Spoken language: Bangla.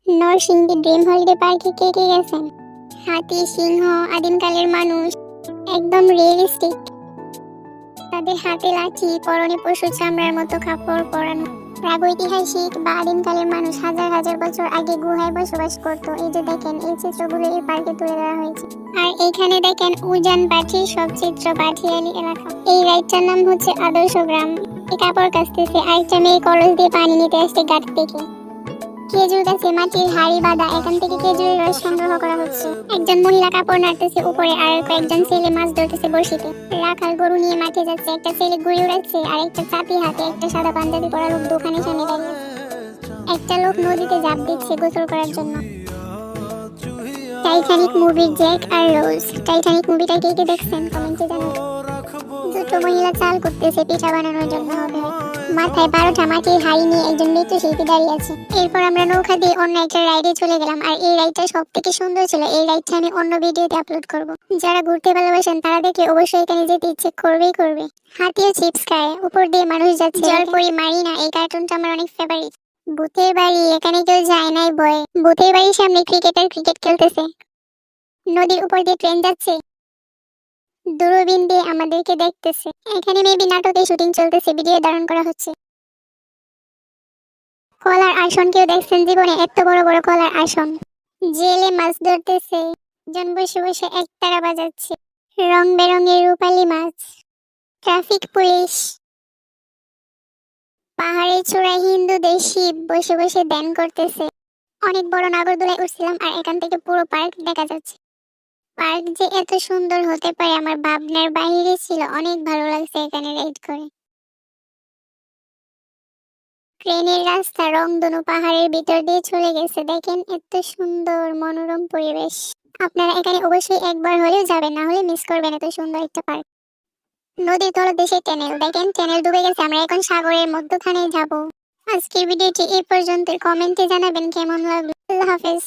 নরসিংদী ড্রিম হলিডে পার্কে কে কে গেছেন? হাতি, সিংহ, আদিমকালের মানুষ, একদম রিয়েলিস্টিক। তাদের হাতে লাঠি, পরনে পশু চামড়ার মতো কাপড় পরানো। প্রাগৈতিহাসিক বা আদিমকালের মানুষ হাজার হাজার বছর আগে গুহায় বসবাস করত। এই যে দেখেন, এই চিত্রগুলো এই পার্কে তুলে ধরা হয়েছে। আর এইখানে দেখেন উজান পাঠি, সব চিত্র পাঠিয়ালি এলাকা। এই রাইডটার নাম হচ্ছে আদর্শ গ্রাম। কাপড় কাচতেছে, আরেকটা মেয়ে কলস দিয়ে পানি নিতে আসছে গাছ থেকে। খেজুর গাছে মাটির হাড়ি বাঁধা, এখান থেকে খেজুরের রস সংগ্রহ করা হচ্ছে। একজন মহিলা কাপড় নাড়তেছে উপরে, আর কয়েকজন ছেলে মাছ ধরতেছে বড়শিতে। রাখাল গরু নিয়ে মাঠে যাচ্ছে, একটা ছেলে ঘুরে উড়াচ্ছে, আর একটা চাপি হাতে একটা সাদা পাঞ্জাবি পরা লোক দোকানের সামনে দাঁড়িয়ে আছে। একটা লোক নদীতে ঝাঁপ দিচ্ছে গোসল করার জন্য। টাইটানিক মুভির জ্যাক আর রোজ। টাইটানিক মুভিটা কে কে দেখছেন কমেন্টে জানাবেন। দুটো মহিলা চাল করতেছে, পিঠা বানানোর জন্য হবে। মাথায় 12টা মাটির হাড়ি নিয়ে একজন নৃত্যশিল্পী দাঁড়িয়ে আছে। এরপর আমরা নৌকা দিয়ে অন্য একটা রাইডে চলে গেলাম, আর এই রাইডটা সব থেকে সুন্দর ছিল। এই রাইডটা আমি অন্য ভিডিওতে আপলোড করব। যারা ঘুরতে ভালোবাসেন তারা দেখে অবশ্যই এখানে যেতে ইচ্ছে করবেই। হাতিও চিপস খায়, উপর দিয়ে মানুষ যাচ্ছে। জলপরি মারিনা, এই কার্টুনটা আমার অনেক ফেভারিট। ভূতের বাড়ি, এখানে কেউ যায় নাই ভয়ে। ভূতের বাড়ির সামনে ক্রিকেটার ক্রিকেট খেলতেছে। নদীর উপর দিয়ে ট্রেন যাচ্ছে, দূরবীন দিয়ে আমাদেরকে দেখতেছে। এখানে মেবি নাটকের শুটিং চলতেছে, ভিডিও ধারণ করা হচ্ছে। কলার আসন কেউ দেখছেন জীবনে? এত বড় বড় কলার আসন। জেলে মাছ ধরতেছে, জন বসে বসে একতারা বাজাচ্ছে। রং বেরঙের রূপালী মাছ। Traffic police. পাহাড়ের চূড়ায় হিন্দুদের শিব বসে বসে ধ্যান করতেছে। অনেক বড় নাগরদোলায় উঠছিলাম, আর এখান থেকে পুরো পার্ক দেখা যাচ্ছে। পার্ক যে এত সুন্দর হতে পারে আমার ভাবনার বাইরে ছিল। অনেক ভালো লাগছে এখানে রাইড করে। ট্রেনের রাস্তা রংধনু পাহাড়ের ভিতর দিয়ে চলে গেছে। দেখেন এত সুন্দর মনোরম পরিবেশ। আপনারা এখানে অবশ্যই একবার হলেও যাবেন, না হলে মিস করবেন এত সুন্দর একটা পার্ক। নদীর তলদেশে ট্যানেল, দেখেন ট্যানেল ডুবে গেছে। আমরা এখন সাগরের মধ্যখানে যাব। আজকের ভিডিওটি এই পর্যন্ত। কমেন্টে জানাবেন কেমন লাগলো। আল্লাহ হাফেজ।